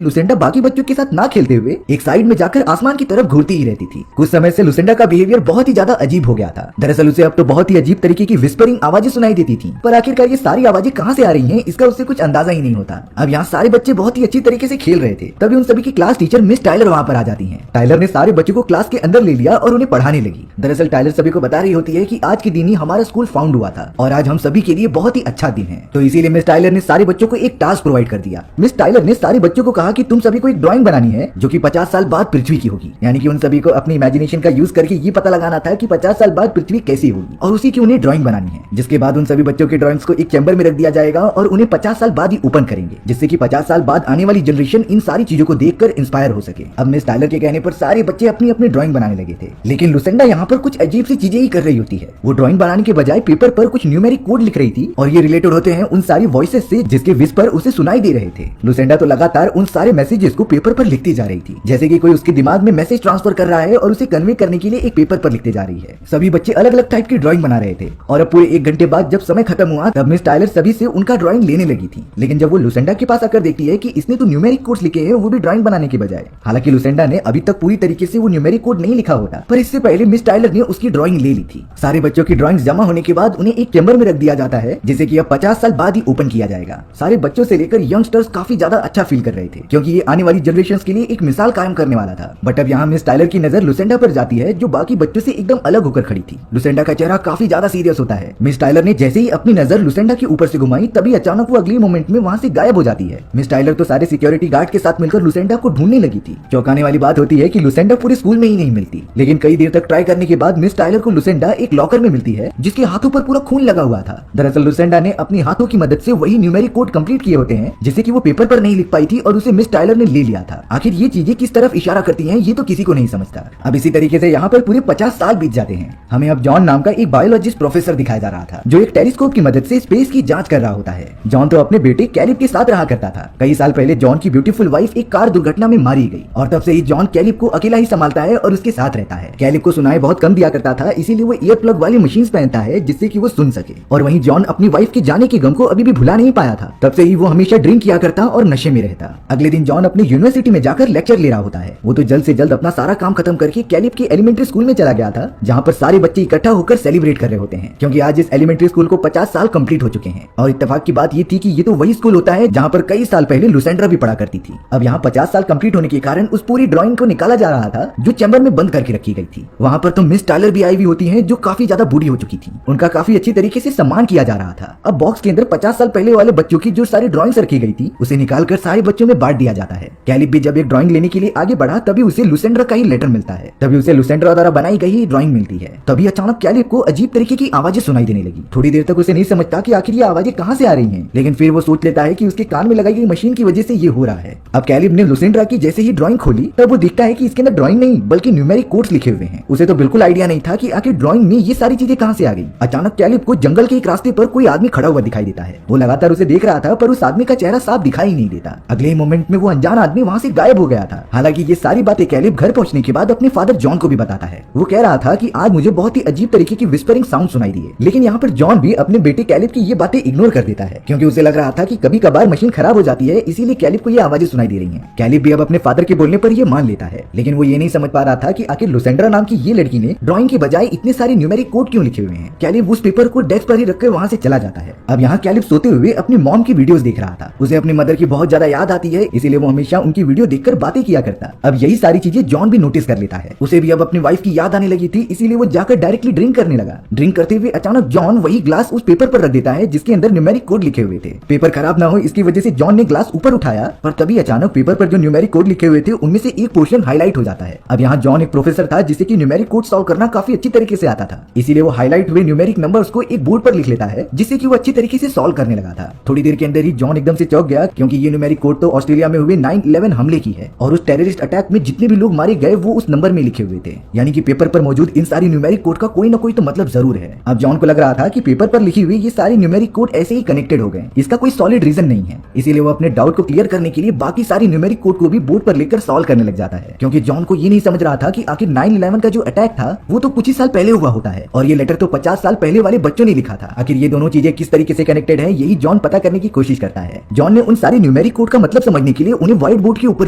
लुसेंडा बाकी बच्चों के साथ ना खेलते हुए एक साइड में जाकर आसमान की तरफ घूरती ही रहती थी। कुछ समय से लुसेंडा का बिहेवियर बहुत ही ज्यादा अजीब हो गया था। दरअसल उसे अब तो बहुत ही अजीब तरीके की विस्परिंग आवाजें सुनाई देती थी, पर आखिरकार ये सारी आवाजें कहाँ से आ रही हैं, इसका उससे कुछ अंदाजा ही नहीं होता। अब यहाँ सारे बच्चे बहुत ही अच्छी तरीके से खेल रहे थे, तभी उन सभी की क्लास टीचर मिस टाइलर वहाँ पर आ जाती है। टाइलर ने सारे बच्चों को क्लास के अंदर ले लिया और उन्हें पढ़ाने लगी। दरअसल टाइलर सभी को बता रही होती है कि आज के दिन ही हमारा स्कूल फाउंड हुआ था और आज हम सभी के लिए बहुत ही अच्छा दिन है। तो इसीलिए मिस टाइलर ने सारे बच्चों को एक टास्क प्रोवाइड कर दिया। मिस टाइलर ने सारे बच्चों को कहा कि तुम सभी को एक ड्राइंग बनानी है जो कि 50 साल बाद पृथ्वी की होगी। यानी कि उन सभी को अपनी इमेजिनेशन का यूज करके ये पता लगाना था कि 50 साल बाद पृथ्वी कैसी होगी और उसी की उन्हें ड्राइंग बनानी है। जिसके बाद उन सभी बच्चों की ड्राइंग्स को एक चैम्बर में रख दिया जाएगा और उन्हें 50 साल बाद ही ओपन करेंगे, जिससे कि 50 साल बाद आने वाली जनरेशन इन सारी चीजों को देखकर इंस्पायर हो सके। अब मिस टाइलर के कहने पर सारे बच्चे अपनी अपनी ड्राइंग बनाने लगे थे, लेकिन लुसेंडा यहाँ पर कुछ अजीब सी चीजें ही कर रही होती है। वो ड्राइंग बनाने के बजाय पेपर पर कुछ न्यूमेरिक कोड लिख रही थी और ये रिलेटेड होते हैं उन सारी वॉइसेस से जिसके विस्पर उसे सुनाई दे रहे थे। लुसेंडा तो लगातार उन सारे मैसेजेस को पेपर पर लिखती जा रही थी, जैसे कि कोई उसके दिमाग में मैसेज ट्रांसफर कर रहा है और उसे कन्वे करने के लिए एक पेपर पर लिखते जा रही है। सभी बच्चे अलग अलग टाइप की ड्राइंग बना रहे थे और अब पूरे 1 घंटे बाद जब समय खत्म हुआ तब मिस टाइलर सभी से उनका ड्राइंग लेने लगी थी। लेकिन जब वो लुसेंडा के पास आकर देखती है कि इसने तो न्यूमेरिक कोड्स लिखे हैं, वो भी ड्राइंग बनाने के बजाय। हालांकि लुसेंडा ने अभी तक पूरी तरीके से वो न्यूमेरिक कोड नहीं लिखा होता, पर इससे पहले मिस टाइलर ने उसकी ड्राइंग ले ली थी। सारे बच्चों की ड्राइंग जमा होने के बाद उन्हें एक चैम्बर में रख दिया जाता है, जिसे कि अब 50 साल बाद ही ओपन किया जाएगा। सारे बच्चों से लेकर यंगस्टर्स काफी ज्यादा अच्छा फील कर रहे थे, क्योंकि ये आने वाली जनरेशन के लिए एक मिसाल कायम करने वाला था। बट अब यहाँ मिस टाइलर की नजर लुसेंडा पर जाती है, जो बाकी बच्चों से एकदम अलग होकर खड़ी थी। लुसेंडा का चेहरा काफी ज्यादा सीरियस होता है। मिस टाइलर ने जैसे ही अपनी नजर लुसेंडा के ऊपर से घुमाई, तभी अचानक वो अगले मोमेंट में वहाँ से गायब हो जाती है। मिस टाइलर तो सारे सिक्योरिटी गार्ड के साथ मिलकर लुसेंडा को ढूंढने लगी थी। चौंकाने वाली बात होती है कि लुसेंडा पूरे स्कूल में ही नहीं मिलती, लेकिन कई देर तक ट्राई करने के बाद मिस टाइलर को लुसेंडा एक लॉकर में मिलती है, जिसके हाथों पर पूरा खून लगा हुआ था। दरअसल लुसेंडा ने अपनी हाथों की मदद से वही न्यूमेरिक कोड कंप्लीट किए होते हैं, जिसे कि वो पेपर पर नहीं लिख पाई थी और उसे मिस टाइलर ने ले लिया था। आखिर ये चीजें किस तरफ इशारा करती हैं, ये तो किसी को नहीं समझता। अब इसी तरीके से यहाँ पर पूरे 50 साल बीत जाते हैं। हमें अब जॉन नाम का एक बायोलॉजिस्ट प्रोफेसर दिखाया जा रहा था, जो एक टेलीस्कोप की मदद से स्पेस की जांच कर रहा होता है। जॉन तो अपने बेटे कैलिब के साथ रहा करता था। कई साल पहले जॉन की ब्यूटीफुल वाइफ एक कार दुर्घटना में मारी गई और तब से ही जॉन कैलिब को अकेला ही संभालता है और उसके साथ रहता है। कैलिब को सुनाई बहुत कम दिया करता था, इसीलिए वो ईयर प्लग वाली मशीन पहनता है, जिससे कि वो सुन सके। और वहीं जॉन अपनी वाइफ के जाने के गम को अभी भी भुला नहीं पाया था। तब से ही वो हमेशा ड्रिंक किया करता और नशे में रहता। अगले दिन जॉन अपनी यूनिवर्सिटी में जाकर लेक्चर ले रहा होता है। वो तो जल्द से जल्द अपना सारा काम खत्म करके कैलिब के एलिमेंट्री स्कूल में चला गया था, जहाँ पर सारे बच्चे इकट्ठा होकर सेलिब्रेट कर रहे होते हैं, क्योंकि आज इस एलिमेंट्री स्कूल को 50 साल कंप्लीट हो चुके हैं। और इत्तेफाक की बात ये थी कि ये तो वही स्कूल होता है जहाँ पर कई साल पहले लुसेंड्रा भी पढ़ा करती थी। अब यहाँ 50 साल कंप्लीट होने के कारण उस पूरी ड्राइंग को निकाला जा रहा था, जो चैम्बर में बंद करके रखी गई थी। वहाँ पर तो मिस टाइलर भी आई हुई होती है, जो काफी ज्यादा बूढ़ी हो चुकी थी। उनका काफी अच्छी तरीके से सम्मान किया जा रहा था। अब बॉक्स के अंदर 50 साल पहले वाले बच्चों की जो सारी ड्राइंग्स रखी गई थी, उसे निकालकर सारे बच्चों में बांट दिया जाता है। कैलिब भी जब एक ड्राइंग लेने के लिए आगे बढ़ा, तभी उसे लुसेंड्रा का ही लेटर मिलता है। तभी उसे लुसेंड्रा द्वारा बनाई गई ड्राइंग मिलती है। तभी अचानक कैलिब को अजीब तरीके की आवाजें सुनाई देने लगी। थोड़ी देर तक उसे नहीं समझता कि आखिर ये आवाजें कहाँ से आ रही हैं, लेकिन फिर वो सोच लेता है कि उसके कान में लगाई गई मशीन की वजह से ये हो रहा है। अब कैलिब ने लुसेंड्रा की जैसे ही ड्राइंग खोली, तब वो देखता है कि इसके अंदर ड्राइंग नहीं बल्कि न्यूमेरिक कोड्स लिखे हुए हैं। उसे तो बिल्कुल आइडिया नहीं था कि आखिर ड्राइंग में ये सारी चीजें कहाँ से आ गई। अचानक कैलिब को जंगल के एक रास्ते पर कोई आदमी खड़ा हुआ दिखाई देता है। वो लगातार उसे देख रहा था, पर उस आदमी का चेहरा साफ दिखाई नहीं देता। अगले मोमेंट में वो अनजान आदमी वहाँ से गायब हो गया था। हालांकि ये सारी बातें कैलिब घर पहुंचने के बाद अपने फादर जॉन को भी बताता है। वो कह रहा था कि आज मुझे बहुत ही अजीब तरीके की विस्परिंग साउंड सुनाई दी है, लेकिन यहाँ पर जॉन भी अपने बेटे कैलिब की ये बातें इग्नोर कर देता है, क्योंकि उसे लग रहा था कि कभी कभार मशीन खराब हो जाती है, इसीलिए कैलिब को ये आवाजें सुनाई दे रही हैं। कैलिब भी अब अपने फादर के बोलने पर ये मान लेता है, लेकिन वो ये नहीं समझ पा रहा था कि आखिर लुसेंड्रा नाम की ये लड़की ने ड्राइंग के बजाय इतने सारे न्यूमेरिक कोड क्यों लिखे हुए हैं। कैलिब उस पेपर को डेस्क पर ही रखकर वहाँ से चला जाता है। अब यहाँ कैलिब सोते हुए अपनी मॉम की वीडियोस देख रहा था। उसे अपनी मदर की बहुत ज्यादा याद आती है, इसीलिए वो हमेशा उनकी वीडियो देखकर बातें किया करता। अब यही सारी चीजें जॉन भी नोटिस कर लेता है। उसे भी अब अपनी वाइफ की याद आने लगी थी, इसीलिए वो जाकर डायरेक्टली ड्रिंक करने लगा। ड्रिंक करते हुए अचानक जॉन वही ग्लास उस पेपर पर रख देता है, जिसके अंदर न्यूमेरिक कोड लिखे हुए थे। पेपर खराब ना हो इसकी वजह से जॉन ने ग्लास ऊपर उठाया, पर तभी अचानक पेपर पर जो न्यूमेरिक कोड लिखे हुए थे, उनमें से एक पोर्शन हाईलाइट हो जाता है। अब यहाँ जॉन एक प्रोफेसर था, जिसे कि न्यूमेरिक कोड सॉल्व करना काफी अच्छी तरीके से आता था, इसीलिए वो हाईलाइट हुए न्यूमेरिक नंबर्स को एक बोर्ड पर लिख लेता है, जिससे कि वो अच्छी तरीके से सॉल्व करने लगा था। थोड़ी देर के अंदर ही जॉन एकदम से चौंक गया, क्योंकि ये न्यूमेरिक कोड तो ऑस्ट्रेलिया में हुए 9/11 हमले की है और उस टेररिस्ट अटैक में जितने भी लोग मारे गए वो उस नंबर में लिखे हुए थे। यानी कि पेपर पर मौजूद इन सारी न्यूमेरिक कोड का कोई ना कोई तो मतलब जरूर है। अब जॉन को लग रहा था कि पेपर पर लिखी हुई ये सारी न्यूमेरिक कोड ऐसे ही कनेक्टेड हो गए, इसका कोई सॉलिड रीजन नहीं है। इसीलिए वो अपने डाउट को क्लियर करने के लिए बाकी सारी न्यूमेरिक कोड को भी बोर्ड पर लेकर सॉल्व करने लग जाता है, क्योंकि जॉन को ये नहीं समझ रहा था कि आखिर 9/11 का जो अटैक था वो तो कुछ ही साल पहले हुआ होता है और ये लेटर तो 50 साल पहले वाले बच्चों ने लिखा था। आखिर ये दोनों चीजें किस तरीके से कनेक्टेड है, यही जॉन पता करने की कोशिश करता है। जॉन ने उन सारे न्यूमेरिक कोड का मतलब समझने समझने के लिए उन्हें व्हाइट बोर्ड के ऊपर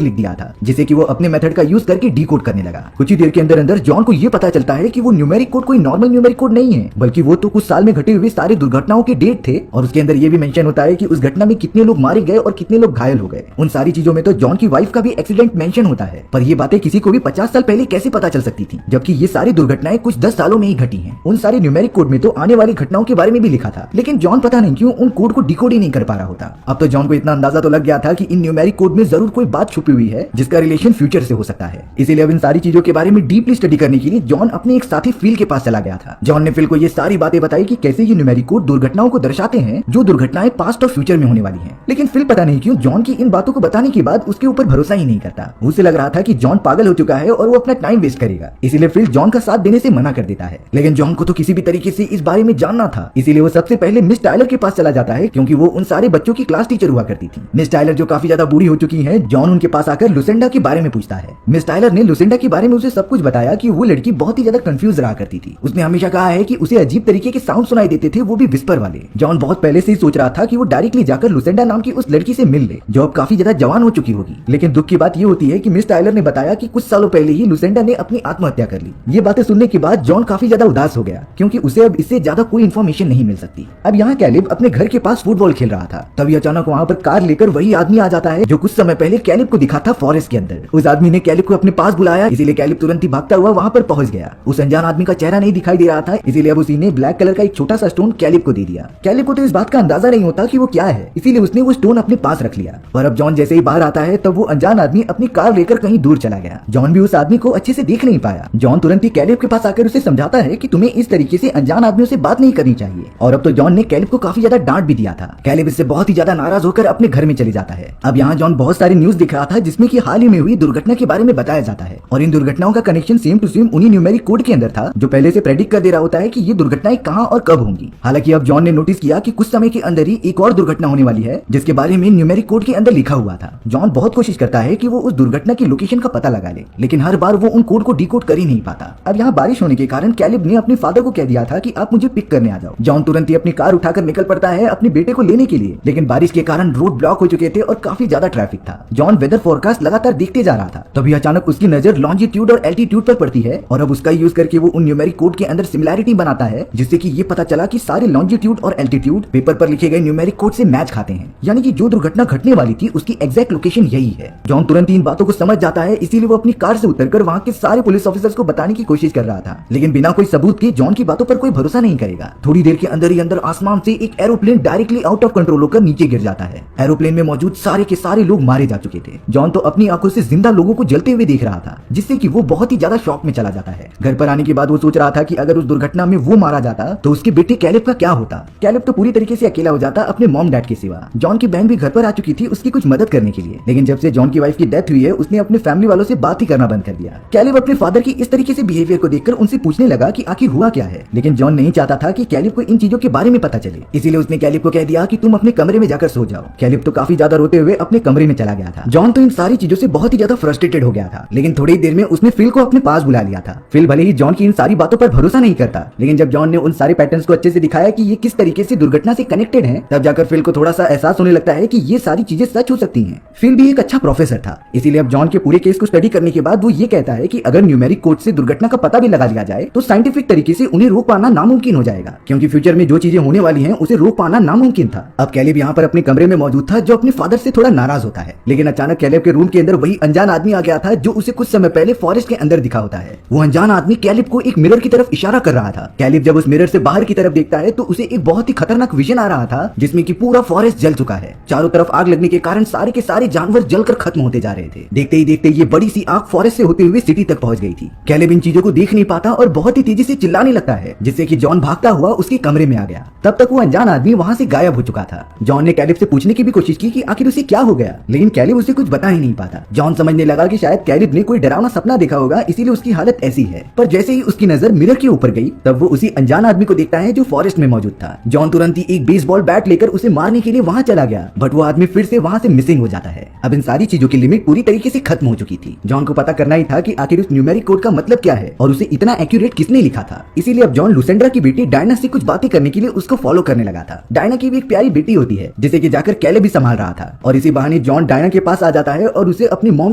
लिख दिया था, जिसे कि वो अपने मेथड का यूज करके डीकोड करने लगा। कुछ ही देर के अंदर अंदर जॉन को ये पता चलता है कि वो न्यूमेरिक कोड कोई नॉर्मल न्यूमेरिक कोड नहीं है, बल्कि वो तो कुछ साल में घटे हुए सारे दुर्घटनाओं के डेट थे। और उसके अंदर ये भी मेंशन होता है कि उस घटना में कितने लोग मारे गए और कितने लोग घायल हो गए। उन सारी चीजों में तो जॉन की वाइफ का भी एक्सीडेंट मेंशन होता है, पर ये बातें किसी को भी 50 साल पहले कैसे पता चल सकती थी, जबकि ये सारी दुर्घटनाएं कुछ 10 सालों में ही घटी हैं। उन सारे न्यूमेरिक कोड में तो आने वाली घटनाओं के बारे में भी लिखा था, लेकिन जॉन पता नहीं क्यों उन कोड को डिकोड ही नहीं कर पा रहा होता। अब तो जॉन को इतना अंदाजा तो लग गया था कि इन न्यूमेरिक कोड में जरूर कोई बात छुपी हुई है जिसका रिलेशन फ्यूचर से हो सकता है। इसीलिए अब इन सारी चीजों के बारे में डीपली स्टडी करने के लिए जॉन अपने एक साथी फिल के पास चला गया था। जॉन ने फिल को ये सारी बातें बताई कि कैसे ये न्यूमेरिक कोड दुर्घटनाओं को दर्शाते हैं जो दुर्घटनाएं पास्ट और फ्यूचर में होने वाली हैं। लेकिन फिल पता नहीं क्यों जॉन की इन बातों को बताने के बाद उसके ऊपर भरोसा ही नहीं करता। उसे लग रहा था कि जॉन पागल हो चुका है और वो अपना टाइम वेस्ट करेगा, इसीलिए फिल जॉन का साथ देने से मना कर देता है। लेकिन जॉन को तो किसी भी तरीके से इस बारे में जानना था, इसीलिए वो सबसे पहले मिस टायलर के पास चला जाता है, क्योंकि वो उन सारे बच्चों की क्लास टीचर हुआ करती थी। मिस टायलर जो काफी ज्यादा बूढ़ी हो चुकी है, जॉन उनके पास आकर लुसेंडा के बारे में पूछता है। मिस टायलर ने लुसेंडा के बारे में उसे सब कुछ बताया कि वो लड़की बहुत ही ज्यादा कंफ्यूज रहा करती थी। उसने हमेशा कहा है कि उसे अजीब तरीके के साउंड सुनाई देते थे, वो भी विस्पर वाले। जॉन बहुत पहले से ही सोच रहा था कि वो डायरेक्टली जाकर लुसेंडा नाम की उस लड़की से मिल ले, जो अब काफी ज्यादा जवान हो चुकी होगी। लेकिन दुख की बात ये होती है कि मिस टायलर ने बताया कि कुछ सालों पहले ही लुसेंडा ने अपनी आत्महत्या कर ली। ये बातें सुनने के बाद जॉन काफी ज्यादा उदास हो गया, क्योंकि उसे अब इससे ज्यादा कोई इन्फॉर्मेशन नहीं मिल सकती। अब यहाँ कैलिब अपने घर के पास फुटबॉल खेल रहा था, तभी अचानक वहाँ पर कार लेकर वही आदमी आ जाता है जो कुछ समय पहले कैलिब को दिखा था फॉरेस्ट के अंदर। उस आदमी ने कैलिब को अपने पास बुलाया, इसीलिए कैलिब तुरंत ही भागता हुआ वहाँ पर पहुंच गया। उस अनजान आदमी का चेहरा नहीं दिखाई दे रहा था, इसीलिए अब उसी ने ब्लैक कलर का एक छोटा सा स्टोन कैलिब को दे दिया। कैलिब को तो इस बात का अंदाजा नहीं होता कि वो क्या है, इसीलिए उसने वो स्टोन अपने पास रख लिया। और अब जॉन जैसे ही बाहर आता है तब वो अनजान आदमी अपनी कार लेकर कहीं दूर चला गया। जॉन भी उस आदमी को अच्छे से देख नहीं पाया। जॉन तुरंत ही कैलिब के पास आकर उसे समझाता है कि तुम्हें इस तरीके से अनजान आदमियों से बात नहीं करनी चाहिए। और अब तो जॉन ने कैलिब को काफी ज्यादा डांट भी दिया था। कैलिब इससे बहुत ही ज्यादा नाराज होकर अपने घर में चले जाता है। अब यहाँ जॉन बहुत सारी न्यूज दिख रहा था जिसमें कि हाल ही में हुई दुर्घटना के बारे में बताया जाता है, और इन दुर्घटनाओं का कनेक्शन सेम टू सेम उन्हीं न्यूमेरिक कोड के अंदर था जो पहले से प्रेडिक्ट कर दे रहा होता है कि ये दुर्घटनाएं कहां और कब होंगी। हालांकि अब जॉन ने नोटिस किया कि कुछ समय के अंदर ही एक और दुर्घटना होने वाली है जिसके बारे में न्यूमेरिक कोड के अंदर लिखा हुआ था। जॉन बहुत कोशिश करता है कि वो उस दुर्घटना की लोकेशन का पता लगा ले, लेकिन हर बार वो उन कोड को डिकोड कर ही नहीं पाता। अब यहाँ बारिश होने के कारण कैलिब ने अपने फादर को कह दिया था कि आप मुझे पिक करने आ जाओ। जॉन तुरंत ही अपनी कार उठाकर निकल पड़ता है अपने बेटे को लेने के लिए, लेकिन बारिश के कारण रोड ब्लॉक हो चुके थे और काफी ज्यादा ट्रैफिक था। जॉन वेदर फोरकास्ट लगातार देखते जा रहा था, तभी अचानक उसकी नजर लॉन्जिट्यूड और एल्टीट्यूड पर पड़ती है, और अब उसका यूज करके वो उन न्यूमेरिक कोड के अंदर सिमिलैरिटी बनाता है, जिससे कि ये पता चला कि सारे लॉन्जिट्यूड और एल्टीट्यूड पेपर पर लिखे गए न्यूमेरिक कोड से मैच खाते हैं, यानी कि जो दुर्घटना घटने वाली थी उसकी एग्जैक्ट लोकेशन यही है। जॉन तुरंत ही इन बातों को समझ जाता है, इसीलिए वो अपनी कार से उतरकर वहाँ के सारे पुलिस ऑफिसर्स को बताने की कोशिश कर रहा था, लेकिन बिना कोई सबूत के जॉन की बातों पर कोई भरोसा नहीं करेगा। थोड़ी देर के अंदर ही अंदर आसमान से एक aeroplane directly out of control होकर नीचे गिर जाता है। एरोप्लेन में मौजूद सारे के सारे लोग मारे जा चुके थे। जॉन तो अपनी आंखों से जिंदा लोगों को जलते हुए देख रहा था, जिससे कि वो बहुत ही ज्यादा शॉक में चला जाता है। घर पर आने के बाद वो सोच रहा था कि अगर उस दुर्घटना में वो मारा जाता तो उसके बेटे कैलिब का क्या होता। कैलिब तो पूरी तरीके से अकेला हो जाता अपने मॉम डैड के सिवा। जॉन की बहन भी घर पर आ चुकी थी उसकी कुछ मदद करने के लिए, लेकिन जब से जॉन की वाइफ की डेथ हुई है उसने अपने फैमिली वालों से बात ही करना बंद कर दिया। कैलिब अपने फादर की इस तरीके से बिहेवियर को देखकर उनसे पूछने लगा कि आखिर हुआ क्या है, लेकिन जॉन नहीं चाहता था कि कैलिब को इन चीजों के बारे में पता चले, इसीलिए उसने कैलिब को कह दिया कि तुम अपने कमरे में जाकर सो जाओ। कैलिब तो काफी ज्यादा रोते हुए अपने कमरे में चला गया था। जॉन तो इन सारी चीजों से बहुत ही ज्यादा फ्रस्ट्रेटेड हो गया था, लेकिन थोड़ी देर में उसने फिल को अपने पास बुला लिया था। फिल भले ही जॉन की इन सारी बातों पर भरोसा नहीं करता, लेकिन जब जॉन ने उन सारे पैटर्न्स को अच्छे से दिखाया कि ये किस तरीके से दुर्घटना से कनेक्टेड है, तब जाकर फिल को थोड़ा सा एहसास होने लगता है कि ये सारी चीजें सच हो सकती हैं। फिल भी एक अच्छा प्रोफेसर था, इसीलिए अब जॉन के पूरे केस को स्टडी करने के बाद वो ये कहता है कि अगर न्यूमेरिक कोड से दुर्घटना का पता भी लगा लिया जाए तो साइंटिफिक तरीके से उन्हें रोक पाना नामुमकिन हो जाएगा, क्योंकि फ्यूचर में जो चीजें होने वाली हैं उसे रोक पाना नामुमकिन था। अब कैलिब यहाँ पर अपने कमरे में मौजूद था जो अपने फादर से थोड़ा नाराज होता है, लेकिन अचानक कैलिब के रूम के अंदर वही अनजान आदमी आ गया था जो उसे कुछ समय पहले फॉरेस्ट के अंदर दिखा होता है। वो अनजान आदमी कैलिब को एक मिरर की तरफ इशारा कर रहा था। कैलिब जब उस मिरर से बाहर की तरफ देखता है तो उसे एक बहुत ही खतरनाक विजन आ रहा था, जिसमें कि पूरा फॉरेस्ट जल चुका है। चारों तरफ आग लगने के कारण सारे के सारे जानवर जलकर खत्म होते जा रहे थे। देखते ही देखते ये बड़ी सी आग फॉरेस्ट से होते हुए सिटी तक पहुंच गई थी। कैलिब इन चीजों को देख नहीं पाता और बहुत ही तेजी से चिल्लाने लगता है, जिससे कि जॉन भागता हुआ उसके कमरे में आ गया। तब तक वो अनजान आदमी वहां से गायब हो चुका था। जॉन ने कैलिब से पूछने की भी कोशिश की कि आखिर उसे क्या हो गया, लेकिन कैलिब उसे कुछ बता ही नहीं पाता। जॉन समझने लगा कि शायद कैलिब ने कोई डरावना सपना देखा होगा, इसीलिए उसकी हालत ऐसी है। पर जैसे ही उसकी नजर मिरर के ऊपर गई तब वो उसी अनजान आदमी को देखता है जो फॉरेस्ट में मौजूद था। जॉन तुरंत ही एक बेसबॉल बैट लेकर उसे मारने के लिए वहां चला गया, बट वो आदमी फिर से वहां से मिसिंग हो जाता है। अब इन सारी चीजों की लिमिट पूरी तरीके से खत्म हो चुकी थी। जॉन को पता करना ही था कि आखिर उस न्यूमेरिक कोड का मतलब क्या है और उसे इतना एक्यूरेट किसने लिखा था। इसीलिए अब जॉन लुसेंड्रा की बेटी डायना से कुछ बातें करने के लिए उसको फॉलो करने लगा था। डायना की भी एक प्यारी बेटी होती है जिसे कि जाकर कैलिब भी संभाल रहा था, और इसी बहाने बहाने जॉन डायना के पास आ जाता है और उसे अपनी मॉम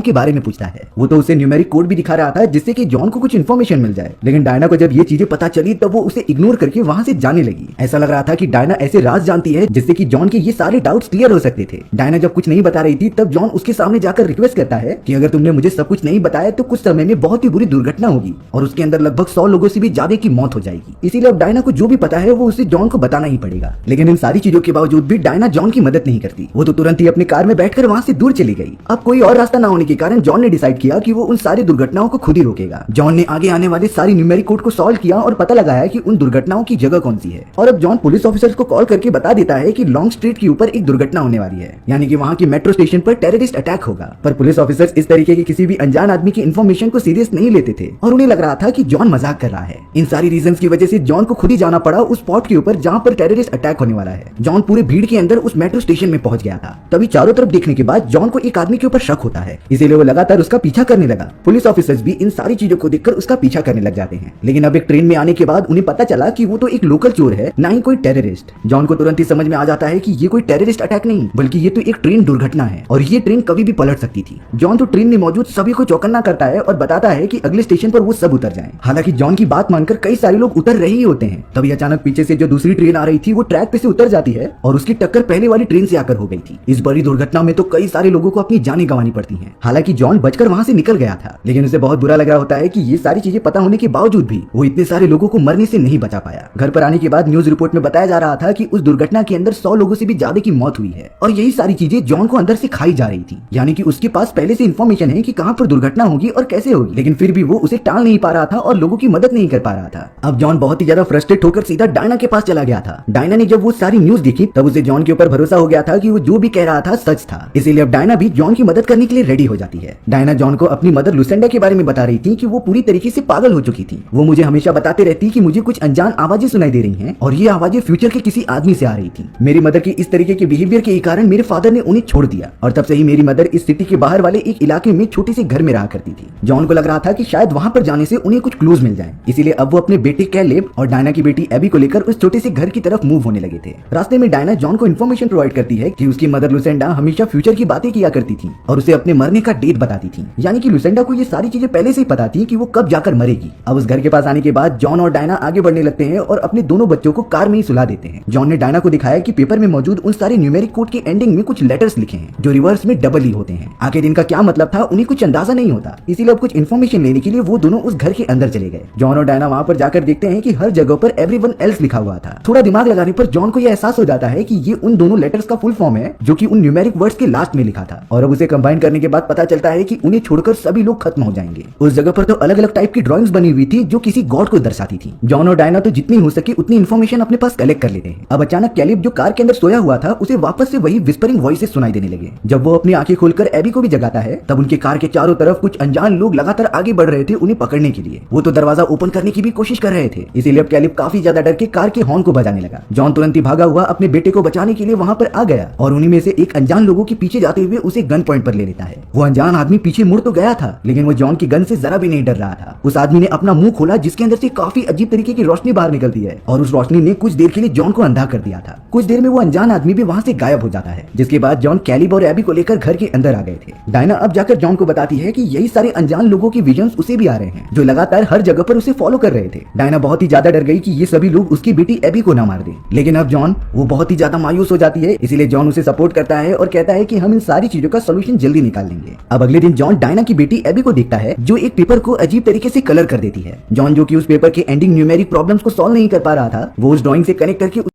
के बारे में पूछता है। वो तो उसे न्यूमेरिक कोड भी दिखा रहा था जिससे कि जॉन को कुछ इन्फॉर्मेशन मिल जाए, लेकिन डायना को जब ये चीजें पता चली तब वो उसे इग्नोर करके वहां से जाने लगी। ऐसा लग रहा था कि डायना ऐसे राज जानती है जिससे कि जॉन के ये सारे डाउट्स क्लियर हो सकते थे। डायना जब कुछ नहीं बता रही थी तब जॉन उसके सामने जाकर रिक्वेस्ट करता है कि अगर तुमने मुझे सब कुछ नहीं बताया तो कुछ समय में बहुत ही बुरी दुर्घटना होगी और उसके अंदर लगभग 100 लोगों से भी ज्यादा की मौत हो जाएगी। इसीलिए अब डायना को जो भी पता है वो उसे जॉन को बताना ही पड़ेगा। लेकिन इन सारी चीजों के बावजूद भी डायना जॉन की मदद नहीं करती। वो तो तुरंत ही अपनी कार में बैठकर वहां से दूर चली गई। अब कोई और रास्ता ना होने के कारण जॉन ने डिसाइड किया कि वो उन सारी दुर्घटनाओं को खुद ही रोकेगा। जॉन ने आगे आने वाले सारी न्यूमेरिक कोड को सॉल्व किया और पता लगाया कि उन दुर्घटनाओं की जगह कौन सी है। और अब जॉन पुलिस ऑफिसर्स को कॉल करके बता देता है कि लॉन्ग स्ट्रीट के ऊपर एक दुर्घटना होने वाली है, यानी कि वहां की मेट्रो स्टेशन पर टेररिस्ट अटैक होगा। पर पुलिस ऑफिसर्स इस तरीके के किसी भी अनजान आदमी की इन्फॉर्मेशन को सीरियस नहीं लेते थे और उन्हें लग रहा था कि जॉन मजाक कर रहा है। इन सारी रीजंस की वजह से जॉन को खुद ही जाना पड़ा उस स्पॉट के ऊपर जहां पर टेररिस्ट अटैक होने वाला है। जॉन पूरे भीड़ के अंदर उस मेट्रो स्टेशन में पहुंच गया था। तभी चारों तरफ देखने के बाद जॉन को एक आदमी के ऊपर शक होता है, इसीलिए वो लगातार उसका पीछा करने लगा। पुलिस ऑफिसर्स भी इन सारी चीजों को देखकर उसका पीछा करने लग जाते हैं। लेकिन अब एक ट्रेन में आने के बाद उन्हें पता चला कि वो तो एक लोकल चोर है, ना ही कोई टेररिस्ट। जॉन को तुरंत ही समझ में आ जाता है कि ये कोई टेररिस्ट अटैक नहीं बल्कि ये तो एक ट्रेन दुर्घटना है और ये ट्रेन कभी भी पलट सकती थी। जॉन तो ट्रेन में मौजूद सभी को चौकन्ना करता है और बताता है कि अगले स्टेशन पर वो सब उतर जाएं। हालांकि जॉन की बात मानकर कई सारे लोग उतर रहे ही होते हैं। तभी अचानक पीछे से जो दूसरी ट्रेन आ रही थी वो ट्रैक पे से उतर जाती है और उसकी टक्कर पहले वाली ट्रेन से आकर हो गई थी। इस बड़ी दुर्घटना में तो कई सारे लोगों को अपनी जानें गंवानी पड़ती हैं। हालांकि जॉन बचकर वहां से निकल गया था, लेकिन उसे बहुत बुरा लग रहा होता है कि ये सारी चीजें पता होने के बावजूद भी वो इतने सारे लोगों को मरने से नहीं बचा पाया। घर पर आने के बाद न्यूज रिपोर्ट में बताया जा रहा था कि उस दुर्घटना के अंदर 100 लोगों से भी ज्यादा की मौत हुई है और यही सारी चीजें जॉन को अंदर से खाई जा रही थी, यानी कि उसके पास पहले से इन्फॉर्मेशन है कि कहां पर दुर्घटना होगी और कैसे होगी, लेकिन फिर भी वो उसे टाल नहीं पा रहा था और लोगों की मदद नहीं कर पा रहा था। अब जॉन बहुत ही ज्यादा फ्रस्ट्रेट होकर सीधा डायना के पास चला गया था। डायना ने जब वो सारी न्यूज देखी तब उसे जॉन के ऊपर भरोसा हो गया था कि वो जो भी कह रहा था सच था। इसीलिए अब डायना भी जॉन की मदद करने के लिए रेडी हो जाती है। डायना जॉन को अपनी मदर लुसेंडा के बारे में बता रही थी कि वो पूरी तरीके से पागल हो चुकी थी। वो मुझे हमेशा बताते रहती कि मुझे कुछ अनजान आवाजें सुनाई दे रही हैं और ये आवाजें फ्यूचर के किसी आदमी से आ रही थी। मेरी मदर की इस तरीके के बिहेवियर के कारण मेरे फादर ने उन्हें छोड़ दिया और तब से ही मेरी मदर इस सिटी के बाहर वाले एक इलाके में छोटे से घर में रहा करती थी। जॉन को लग रहा था कि शायद वहां पर जाने से उन्हें कुछ क्लूज मिल जाए, इसीलिए अब वो अपने बेटे कैलेब और डायना की बेटी एबी को लेकर उस छोटे से घर की तरफ मूव होने लगे थे। रास्ते में डायना जॉन को इन्फॉर्मेशन प्रोवाइड करती है कि उसकी मदर लुसेंडा हमेशा फ्यूचर की बातें किया करती थी और उसे अपने मरने का डेट बताती थी, यानी कि लुसेंडा को ये सारी चीजें पहले से ही पता थी कि वो कब जाकर मरेगी। अब उस घर के पास आने के बाद जॉन और डायना आगे बढ़ने लगते हैं और अपने दोनों बच्चों को कार में ही सुला देते हैं। जॉन ने डायना को दिखाया कि पेपर में मौजूद उन सारे न्यूमेरिक कोड के एंडिंग में कुछ लेटर्स लिखे हैं जो रिवर्स में डबल ही होते हैं। आखिर इनका क्या मतलब था उन्हें कुछ अंदाजा नहीं होता, इसीलिए अब कुछ इन्फॉर्मेशन लेने के लिए वो दोनों उस घर के अंदर चले गए। जॉन और डायना वहां पर जाकर देखते हैं कि हर जगह पर एवरीवन एल्स लिखा हुआ था। थोड़ा दिमाग लगाने पर जॉन को यह एहसास हो जाता है कि ये उन दोनों लेटर्स का फुल फॉर्म है जो कि उन न्यूमेरिक वर्ड्स के लास्ट में लिखा था और अब उसे कंबाइन करने के बाद पता चलता है कि उन्हें छोड़कर सभी लोग खत्म हो जाएंगे। उस जगह पर तो अलग अलग टाइप की ड्राइंग्स बनी हुई थी जो किसी गॉड को दर्शाती थी। जॉन और डायना तो जितनी हो सके उतनी इन्फॉर्मेशन अपने पास कलेक्ट कर लेते हैं। अब अचानक कैलिब जो कार के अंदर सोया हुआ था उसे वापस से वही विस्परिंग वॉइसेस सुनाई देने लगे। जब वो अपनी आंखें खोलकर एबी को भी जगाता है तब उनके कार के चारों तरफ कुछ अनजान लोग लगातार आगे बढ़ रहे थे उन्हें पकड़ने के लिए। वो तो दरवाजा ओपन करने की भी कोशिश कर रहे थे, इसीलिए अब कैलिब काफी ज्यादा डर के कार के हॉर्न को बजाने लगा। जॉन तुरंत ही भागा हुआ अपने बेटे को बचाने के लिए वहां पर आ गया और उन्हीं में से एक अनजान लोगों के पीछे जाते हुए उसे गन पॉइंट पर ले लेता है। वो अनजान आदमी पीछे मुड़ तो गया था लेकिन वो जॉन की गन से जरा भी नहीं डर रहा था। उस आदमी ने अपना मुंह खोला जिसके अंदर से काफी अजीब तरीके की रोशनी बाहर निकलती है और उस रोशनी ने कुछ देर के लिए जॉन को अंधा कर दिया था। कुछ देर में वो अनजान आदमी भी वहां से गायब हो जाता है, जिसके बाद जॉन कैलिब और एबी को लेकर घर के अंदर आ गए थे। डायना अब जाकर जॉन को बताती है कि यही सारे अनजान लोगों के विजन्स उसे भी आ रहे हैं जो लगातार हर जगह पर उसे फॉलो कर रहे थे। डायना बहुत ही ज्यादा डर गई कि ये सभी लोग उसकी बेटी एबी को ना मार दे, लेकिन अब जॉन वो बहुत ही ज्यादा मायूस हो जाती है, इसीलिए जॉन उसे सपोर्ट करता है और कहता है कि हम इन सारी चीजों का सोल्यूशन जल्दी निकाल लेंगे। अब अगले दिन जॉन डायना की बेटी एबी को देखता है जो एक पेपर को अजीब तरीके से कलर कर देती है। जॉन जो कि उस पेपर के एंडिंग न्यूमेरिक प्रॉब्लम्स को सॉल्व नहीं कर पा रहा था वो उस ड्राइंग से कनेक्ट करके